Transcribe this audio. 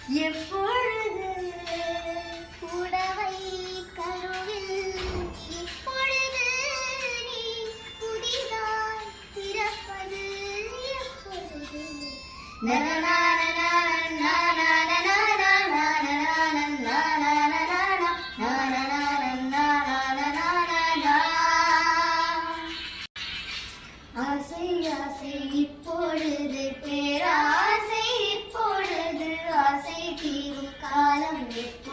எப்பொழுது புடவை கருவில் எப்பொழுது நீ புதிதாய் பிறப்பது எப்பொழுது ஆசை ஆசை இப்பொழுது பேராசை இப்பொழுது ஆசை தீரும் காலம் எப்பொழுது